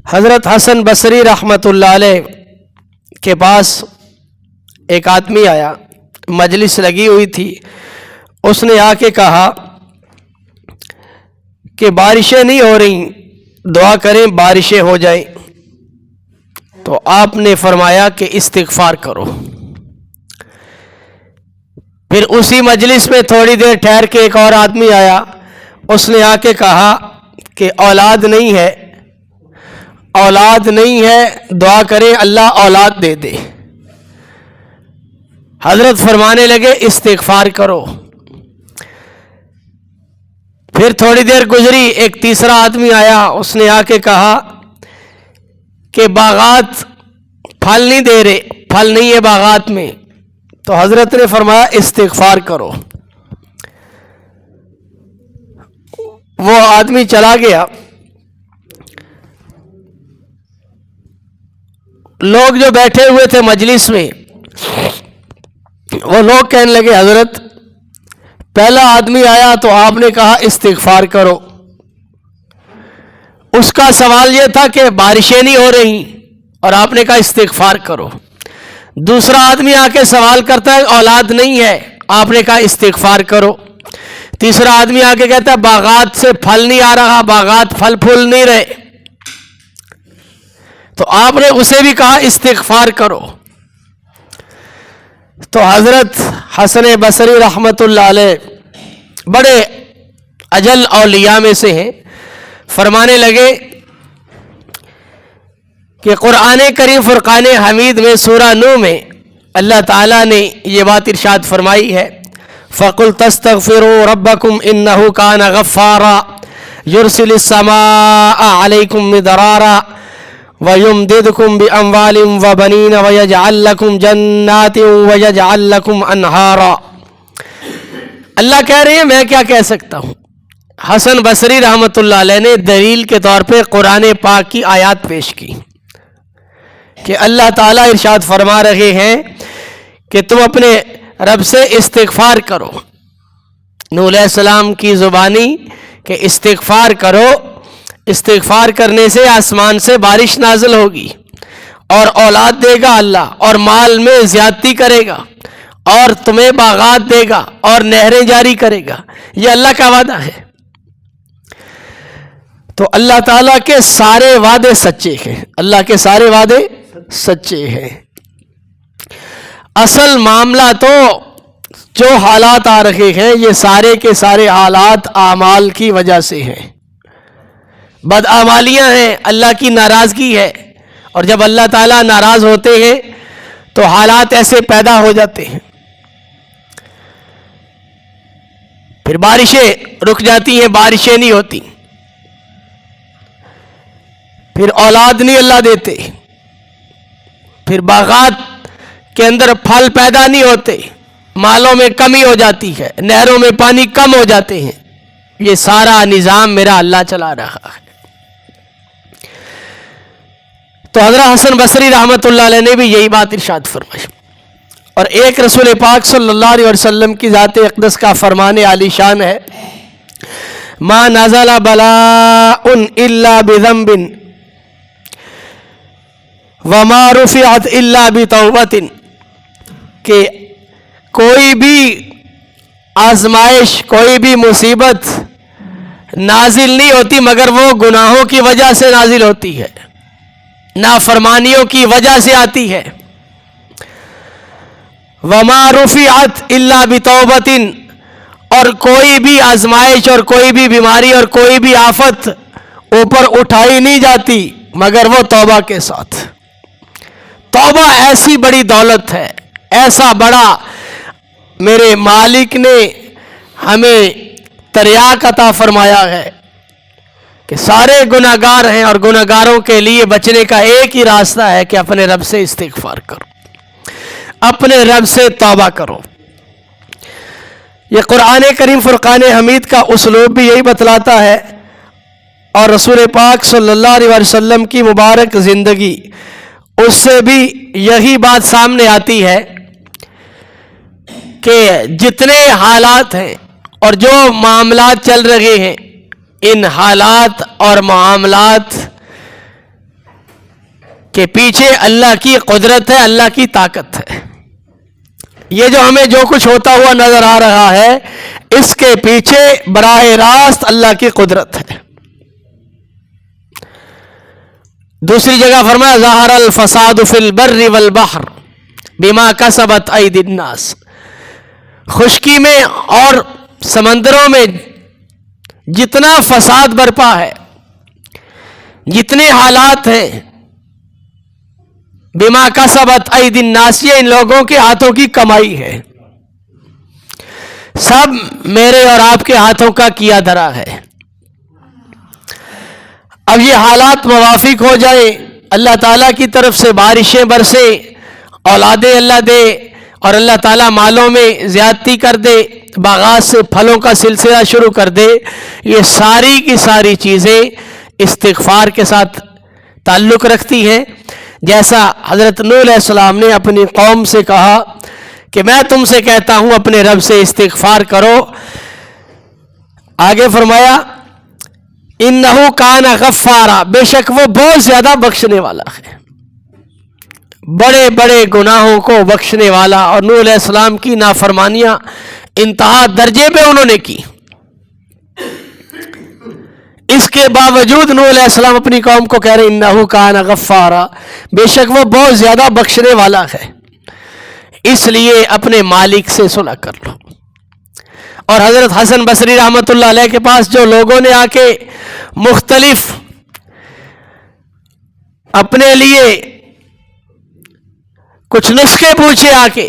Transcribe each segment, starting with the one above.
حضرت حسن بصری رحمۃ اللہ علیہ کے پاس ایک آدمی آیا، مجلس لگی ہوئی تھی، اس نے آ کے کہا کہ بارشیں نہیں ہو رہی، دعا کریں بارشیں ہو جائیں۔ تو آپ نے فرمایا کہ استغفار کرو۔ پھر اسی مجلس میں تھوڑی دیر ٹھہر کے ایک اور آدمی آیا، اس نے آ کے کہا کہ اولاد نہیں ہے، اولاد نہیں ہے، دعا کریں اللہ اولاد دے دے۔ حضرت فرمانے لگے استغفار کرو۔ پھر تھوڑی دیر گزری، ایک تیسرا آدمی آیا، اس نے آ کے کہا کہ باغات پھل نہیں دے رہے، پھل نہیں ہے باغات میں۔ تو حضرت نے فرمایا استغفار کرو۔ وہ آدمی چلا گیا۔ لوگ جو بیٹھے ہوئے تھے مجلس میں، وہ لوگ کہنے لگے حضرت پہلا آدمی آیا تو آپ نے کہا استغفار کرو، اس کا سوال یہ تھا کہ بارشیں نہیں ہو رہی اور آپ نے کہا استغفار کرو۔ دوسرا آدمی آ کے سوال کرتا ہے اولاد نہیں ہے، آپ نے کہا استغفار کرو۔ تیسرا آدمی آ کے کہتا ہے باغات سے پھل نہیں آ رہا، باغات پھل پھول نہیں رہے، تو آپ نے اسے بھی کہا استغفار کرو۔ تو حضرت حسن بصری رحمۃ اللہ علیہ بڑے اجل اولیاء میں سے ہیں، فرمانے لگے کہ قرآن کریم فرقان حمید میں سورہ نوح میں اللہ تعالیٰ نے یہ بات ارشاد فرمائی ہے، فَقُلْ تَسْتَغْفِرُوا رَبَّكُمْ إِنَّهُ كَانَ غَفَّارًا يُرْسِلِ السَّمَاءَ عَلَيْكُمْ مِدْرَارًا وَيُمْدِدْكُمْ بِأَمْوَالٍ وَبَنِينَ وَيَجْعَلْ لَكُمْ جَنَّاتٍ وَيَجْعَلْ لَكُمْ أَنْهَارًا۔ اللہ کہہ رہے ہیں میں کیا کہہ سکتا ہوں۔ حسن بصری رحمۃ اللہ علیہ نے دلیل کے طور پہ قرآن پاک کی آیات پیش کی کہ اللہ تعالیٰ ارشاد فرما رہے ہیں کہ تم اپنے رب سے استغفار کرو۔ نوح علیہ السلام کی زبانی کہ استغفار کرو، استغفار کرنے سے آسمان سے بارش نازل ہوگی اور اولاد دے گا اللہ، اور مال میں زیادتی کرے گا، اور تمہیں باغات دے گا اور نہریں جاری کرے گا۔ یہ اللہ کا وعدہ ہے۔ تو اللہ تعالیٰ کے سارے وعدے سچے ہیں، اللہ کے سارے وعدے سچے ہیں۔ اصل معاملہ تو جو حالات آ رہے ہیں یہ سارے کے سارے حالات اعمال کی وجہ سے ہیں، بدعمالیاں ہیں، اللہ کی ناراضگی ہے، اور جب اللہ تعالیٰ ناراض ہوتے ہیں تو حالات ایسے پیدا ہو جاتے ہیں۔ پھر بارشیں رک جاتی ہیں، بارشیں نہیں ہوتی، پھر اولاد نہیں اللہ دیتے، پھر باغات کے اندر پھل پیدا نہیں ہوتے، مالوں میں کمی ہو جاتی ہے، نہروں میں پانی کم ہو جاتے ہیں۔ یہ سارا نظام میرا اللہ چلا رہا ہے۔ تو حضرت حسن بصری رحمۃ اللہ علیہ نے بھی یہی بات ارشاد فرمائی، اور ایک رسول پاک صلی اللہ علیہ وسلم کی ذات اقدس کا فرمان عالی شان ہے، ما نزل بلاء الا بذنب وما رفعت الا بتوبۃ، کہ کوئی بھی آزمائش، کوئی بھی مصیبت نازل نہیں ہوتی مگر وہ گناہوں کی وجہ سے نازل ہوتی ہے، نافرمانیوں کی وجہ سے آتی ہے۔ وما رفعت الا بتوبۃ، اور کوئی بھی آزمائش اور کوئی بھی بیماری اور کوئی بھی آفت اوپر اٹھائی نہیں جاتی مگر وہ توبہ کے ساتھ۔ توبہ ایسی بڑی دولت ہے، ایسا بڑا میرے مالک نے ہمیں تریاق عطا فرمایا ہے کہ سارے گناہگار ہیں، اور گناہگاروں کے لیے بچنے کا ایک ہی راستہ ہے کہ اپنے رب سے استغفار کرو، اپنے رب سے توبہ کرو۔ یہ قرآن کریم فرقان حمید کا اسلوب بھی یہی بتلاتا ہے، اور رسول پاک صلی اللہ علیہ وسلم کی مبارک زندگی اس سے بھی یہی بات سامنے آتی ہے کہ جتنے حالات ہیں اور جو معاملات چل رہے ہیں، ان حالات اور معاملات کہ پیچھے اللہ کی قدرت ہے, اللہ کی طاقت ہے. یہ جو ہمیں جو کچھ ہوتا ہوا نظر آ رہا ہے, اس کے پیچھے براہ راست اللہ کی قدرت ہے. دوسری جگہ فرمایا ظہر الفساد فی البر والبحر بما کسبت ایدی الناس. خشکی میں اور سمندروں میں جتنا فساد برپا ہے, جتنے حالات ہیں, بما کسبت ایدی الناس, یہ ان لوگوں کے ہاتھوں کی کمائی ہے, سب میرے اور آپ کے ہاتھوں کا کیا دھرا ہے. اب یہ حالات موافق ہو جائیں, اللہ تعالیٰ کی طرف سے بارشیں برسے, اولادیں اللہ دے, اور اللہ تعالیٰ مالوں میں زیادتی کر دے, باغات سے پھلوں کا سلسلہ شروع کر دے, یہ ساری کی ساری چیزیں استغفار کے ساتھ تعلق رکھتی ہیں. جیسا حضرت نوح علیہ السلام نے اپنی قوم سے کہا کہ میں تم سے کہتا ہوں اپنے رب سے استغفار کرو. آگے فرمایا انہو کان غفارا, بے شک وہ بہت زیادہ بخشنے والا ہے, بڑے بڑے گناہوں کو بخشنے والا. اور نوح علیہ السلام کی نافرمانیاں انتہا درجے پہ انہوں نے کی, اس کے باوجود نوح علیہ السلام اپنی قوم کو کہہ رہے انہو کان غفارا, بے شک وہ بہت زیادہ بخشنے والا ہے, اس لیے اپنے مالک سے صلح کر لو. اور حضرت حسن بصری رحمۃ اللہ علیہ کے پاس جو لوگوں نے آ کے مختلف اپنے لیے کچھ نسخے پوچھے آ کے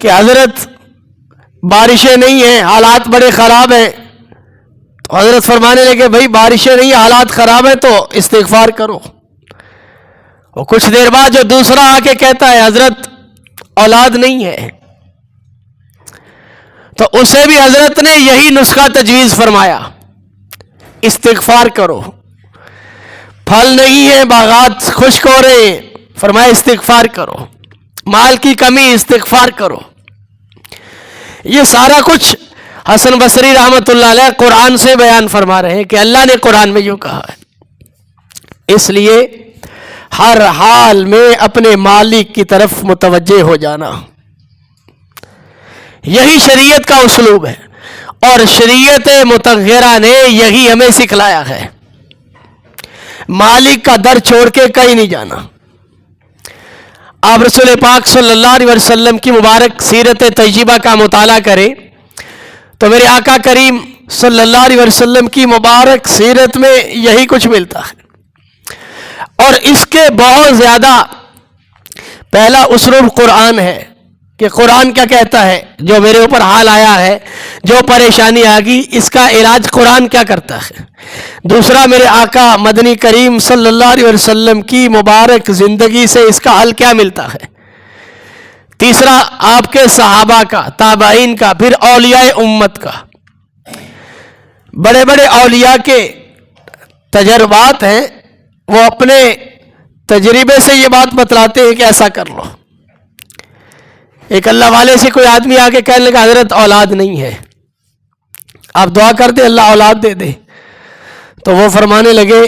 کہ حضرت بارشیں نہیں ہیں, حالات بڑے خراب ہیں, تو حضرت فرمانے لگے بھائی بارشیں نہیں, حالات خراب ہیں تو استغفار کرو. اور کچھ دیر بعد جو دوسرا آ کے کہتا ہے حضرت اولاد نہیں ہے, تو اسے بھی حضرت نے یہی نسخہ تجویز فرمایا, استغفار کرو. پھل نہیں ہے, باغات خشک ہو رہے ہیں, فرمایا استغفار کرو. مال کی کمی, استغفار کرو. یہ سارا کچھ حسن بصری رحمۃ اللہ علیہ قرآن سے بیان فرما رہے ہیں کہ اللہ نے قرآن میں یوں کہا ہے. اس لیے ہر حال میں اپنے مالک کی طرف متوجہ ہو جانا, یہی شریعت کا اسلوب ہے, اور شریعت مطہرہ نے یہی ہمیں سکھلایا ہے. مالک کا در چھوڑ کے کہیں نہیں جانا. آپ رسول پاک صلی اللہ علیہ وسلم کی مبارک سیرت طیبہ کا مطالعہ کریں تو میرے آقا کریم صلی اللہ علیہ وسلم کی مبارک سیرت میں یہی کچھ ملتا ہے. اور اس کے بہت زیادہ پہلا اسلوب قرآن ہے کہ قرآن کیا کہتا ہے, جو میرے اوپر حال آیا ہے, جو پریشانی آ گئی, اس کا علاج قرآن کیا کرتا ہے. دوسرا میرے آقا مدنی کریم صلی اللہ علیہ وسلم کی مبارک زندگی سے اس کا حل کیا ملتا ہے. تیسرا آپ کے صحابہ کا, تابعین کا, پھر اولیاء امت کا. بڑے بڑے اولیاء کے تجربات ہیں, وہ اپنے تجربے سے یہ بات بتلاتے ہیں کہ ایسا کر لو. ایک اللہ والے سے کوئی آدمی آ کے کہنے لگا حضرت اولاد نہیں ہے, آپ دعا کر دیں اللہ اولاد دے دے. تو وہ فرمانے لگے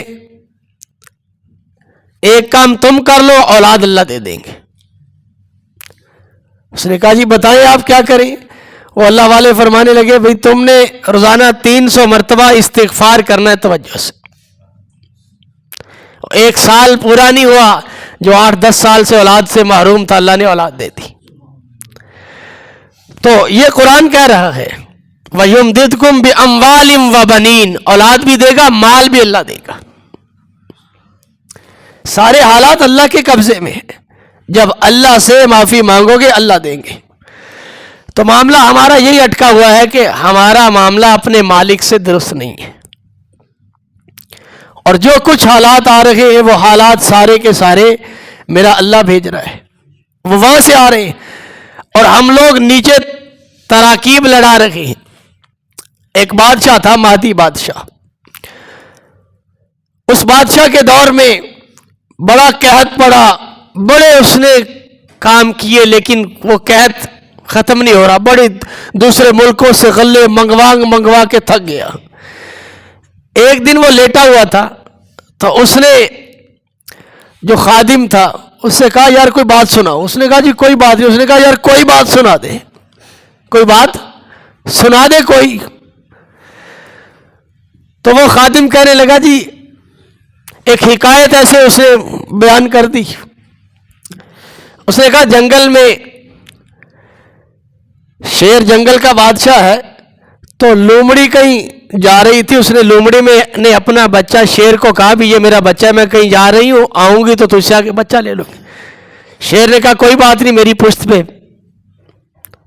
ایک کام تم کر لو, اولاد اللہ دے دیں گے. اس نے کہا جی بتائیں آپ کیا کریں. وہ اللہ والے فرمانے لگے بھئی تم نے روزانہ 300 مرتبہ استغفار کرنا ہے توجہ سے. 1 سال پورا نہیں ہوا, جو 8-10 سال سے اولاد سے محروم تھا اللہ نے اولاد دے دی. تو یہ قرآن کہہ رہا ہے وَيُمْدِدْكُمْ بِأَمْوَالٍ وَبَنِينَ, اولاد بھی دے گا, مال بھی اللہ دے گا. سارے حالات اللہ کے قبضے میں ہیں. جب اللہ سے معافی مانگو گے اللہ دیں گے. تو معاملہ ہمارا یہی اٹکا ہوا ہے کہ ہمارا معاملہ اپنے مالک سے درست نہیں ہے, اور جو کچھ حالات آ رہے ہیں وہ حالات سارے کے سارے میرا اللہ بھیج رہا ہے, وہ وہاں سے آ رہے ہیں, اور ہم لوگ نیچے تراکیب لڑا رہے ہیں. ایک بادشاہ تھا مہدی بادشاہ, اس بادشاہ کے دور میں بڑا قحط پڑا, بڑے اس نے کام کیے, لیکن وہ قحط ختم نہیں ہو رہا. بڑے دوسرے ملکوں سے غلے منگوا کے تھک گیا. ایک دن وہ لیٹا ہوا تھا تو اس نے جو خادم تھا اس سے کہا یار کوئی بات سناؤ. اس نے کہا جی کوئی بات نہیں. اس نے کہا یار کوئی بات سنا دے, کوئی بات سنا دے کوئی. تو وہ خادم کہنے لگا جی ایک حکایت ایسے اسے بیان کر دی. اس نے کہا جنگل میں شیر جنگل کا بادشاہ ہے, تو لومڑی کہیں جا رہی تھی. اس نے لومڑی میں نے اپنا بچہ شیر کو کہا بھی یہ میرا بچہ ہے, میں کہیں جا رہی ہوں, آؤں گی تو تجھ سے آ کے بچہ لے لو گی. شیر نے کہا کوئی بات نہیں, میری پشت پہ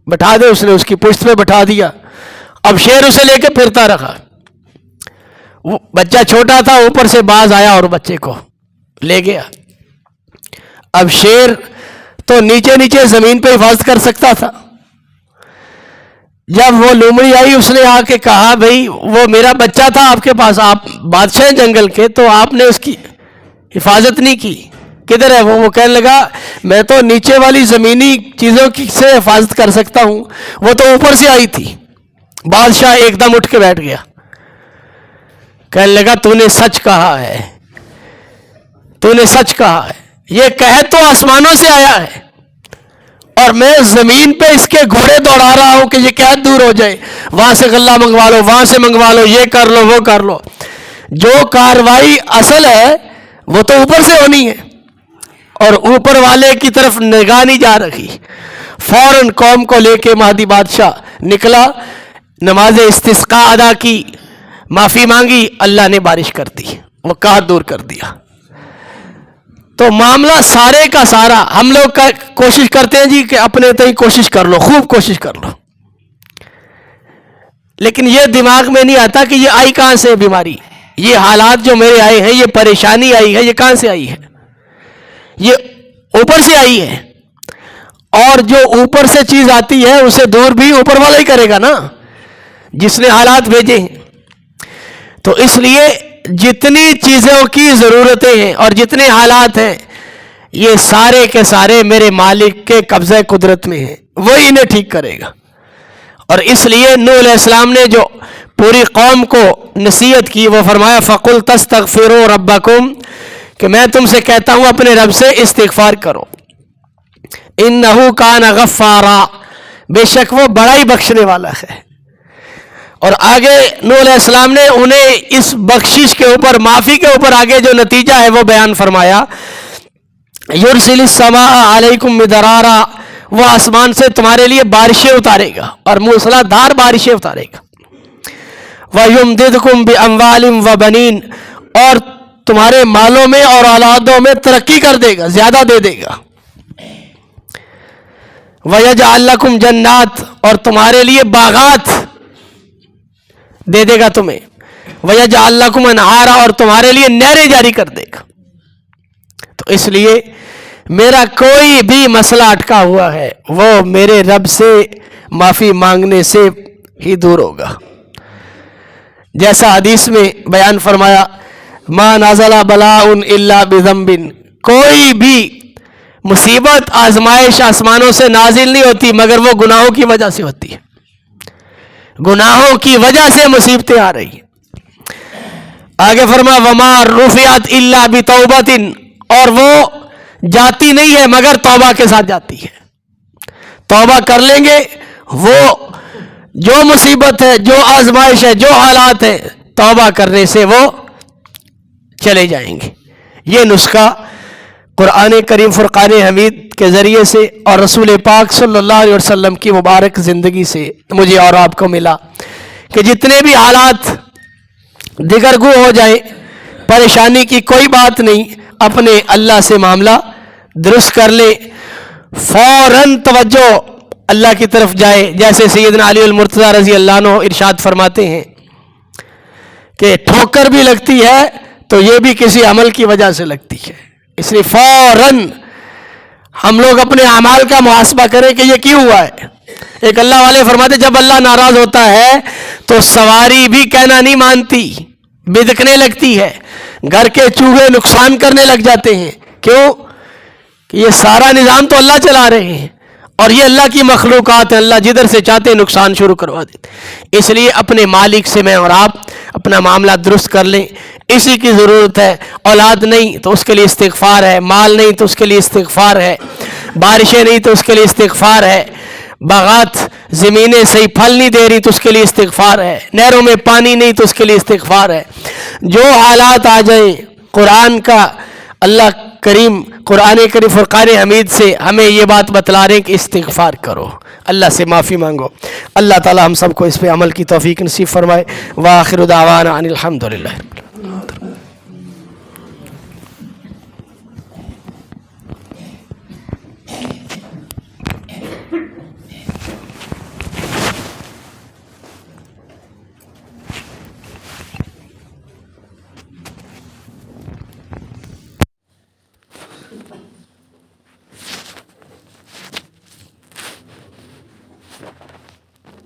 بٹھا دے. اس نے اس کی پشت پہ بٹھا دیا. اب شیر اسے لے کے پھرتا رہا. وہ بچہ چھوٹا تھا, اوپر سے باز آیا اور بچے کو لے گیا. اب شیر تو نیچے نیچے زمین پہ حفاظت کر سکتا تھا. جب وہ لومڑی آئی اس نے آ کے کہا بھئی وہ میرا بچہ تھا آپ کے پاس, آپ بادشاہ جنگل کے, تو آپ نے اس کی حفاظت نہیں کی, کدھر ہے وہ؟ کہنے لگا میں تو نیچے والی زمینی چیزوں کی سے حفاظت کر سکتا ہوں, وہ تو اوپر سے آئی تھی. بادشاہ ایک دم اٹھ کے بیٹھ گیا. کہنے لگا تو نے سچ کہا ہے, تو نے سچ کہا ہے. یہ قحط تو آسمانوں سے آیا ہے اور میں زمین پہ اس کے گھوڑے دوڑا رہا ہوں کہ یہ قحط دور ہو جائے. وہاں سے غلہ منگوا لو, وہاں سے منگوا لو, یہ کر لو, وہ کر لو. جو کاروائی اصل ہے وہ تو اوپر سے ہونی ہے, اور اوپر والے کی طرف نگاہ نہیں جا رہی. فوراً قوم کو لے کے مہدی بادشاہ نکلا, نماز استسقاء ادا کی, معافی مانگی, اللہ نے بارش کر دی, وہ قحط دور کر دیا. تو معاملہ سارے کا سارا ہم لوگ کوشش کرتے ہیں جی کہ اپنے تئیں کوشش کر لو, خوب کوشش کر لو, لیکن یہ دماغ میں نہیں آتا کہ یہ آئی کہاں سے بیماری, یہ حالات جو میرے آئے ہیں, یہ پریشانی آئی ہے, یہ کہاں سے آئی ہے؟ یہ اوپر سے آئی ہے. اور جو اوپر سے چیز آتی ہے اسے دور بھی اوپر والا ہی کرے گا نا, جس نے حالات بھیجے ہیں. تو اس لیے جتنی چیزوں کی ضرورتیں ہیں اور جتنے حالات ہیں, یہ سارے کے سارے میرے مالک کے قبضہ قدرت میں ہیں, وہی انہیں ٹھیک کرے گا. اور اس لیے نوح علیہ السلام نے جو پوری قوم کو نصیحت کی, وہ فرمایا فَقُلْ تَسْتَغْفِرُوا رَبَّكُمْ, کہ میں تم سے کہتا ہوں اپنے رب سے استغفار کرو. اِنَّهُ كَانَ غَفَّارًا, بے شک وہ بڑا ہی بخشنے والا ہے. اور آگے نوح علیہ السلام نے انہیں اس بخشش کے اوپر, معافی کے اوپر آگے جو نتیجہ ہے وہ بیان فرمایا. یرسل السماء علیکم مدرارا, وہ آسمان سے تمہارے لیے بارشیں اتارے گا اور موسلا دھار بارشیں اتارے گا. وَيُمْدِدْكُمْ بِأَمْوَالٍ وَبَنِينَ, اور تمہارے مالوں میں اور اولادوں میں ترقی کر دے گا, زیادہ دے دے گا. وَيَجْعَلْ لَكُمْ جَنَّاتٍ, اور تمہارے لیے باغات دے دے گا تمہیں. وَيَجْعَلْ لَكُمْ أَنْهَارًا, اور تمہارے لیے نہریں جاری کر دے گا. تو اس لیے میرا کوئی بھی مسئلہ اٹکا ہوا ہے وہ میرے رب سے معافی مانگنے سے ہی دور ہوگا. جیسا حدیث میں بیان فرمایا ما نزل بلاء الا بذنب, کوئی بھی مصیبت آزمائش آسمانوں سے نازل نہیں ہوتی مگر وہ گناہوں کی وجہ سے ہوتی ہے. گناہوں کی وجہ سے مصیبتیں آ رہی ہیں. آگے فرما وما رفعت الا بتوبۃ, اور وہ جاتی نہیں ہے مگر توبہ کے ساتھ جاتی ہے. توبہ کر لیں گے, وہ جو مصیبت ہے, جو آزمائش ہے, جو حالات ہے, توبہ کرنے سے وہ چلے جائیں گے. یہ نسخہ قرآن کریم فرقان حمید کے ذریعے سے اور رسول پاک صلی اللہ علیہ وسلم کی مبارک زندگی سے مجھے اور آپ کو ملا کہ جتنے بھی حالات دیگرگو ہو جائیں, پریشانی کی کوئی بات نہیں, اپنے اللہ سے معاملہ درست کر لے, فوراً توجہ اللہ کی طرف جائے. جیسے سیدنا علی المرتضیٰ رضی اللہ عنہ ارشاد فرماتے ہیں کہ ٹھوکر بھی لگتی ہے تو یہ بھی کسی عمل کی وجہ سے لگتی ہے. اس لیے فوراً ہم لوگ اپنے اعمال کا محاسبہ کریں کہ یہ کیوں ہوا ہے. ایک اللہ والے فرماتے جب اللہ ناراض ہوتا ہے تو سواری بھی کہنا نہیں مانتی, بدکنے لگتی ہے, گھر کے چوہے نقصان کرنے لگ جاتے ہیں. کیوں؟ کہ یہ سارا نظام تو اللہ چلا رہے ہیں اور یہ اللہ کی مخلوقات ہیں, اللہ جدھر سے چاہتے ہیں نقصان شروع کروا دیتے. اس لیے اپنے مالک سے میں اور آپ اپنا معاملہ درست کر لیں. اسی کی ضرورت ہے. اولاد نہیں تو اس کے لیے استغفار ہے, مال نہیں تو اس کے لیے استغفار ہے, بارشیں نہیں تو اس کے لیے استغفار ہے, باغات زمینیں صحیح پھل نہیں دے رہی تو اس کے لیے استغفار ہے, نہروں میں پانی نہیں تو اس کے لیے استغفار ہے. جو حالات آ جائیں, قرآن کا اللہ کریم قرآن کریم فرقان حمید سے ہمیں یہ بات بتلا رہے ہیں کہ استغفار کرو, اللہ سے معافی مانگو. اللہ تعالی ہم سب کو اس پہ عمل کی توفیق نصیب فرمائے. وآخر دعوانا ان الحمدللہ.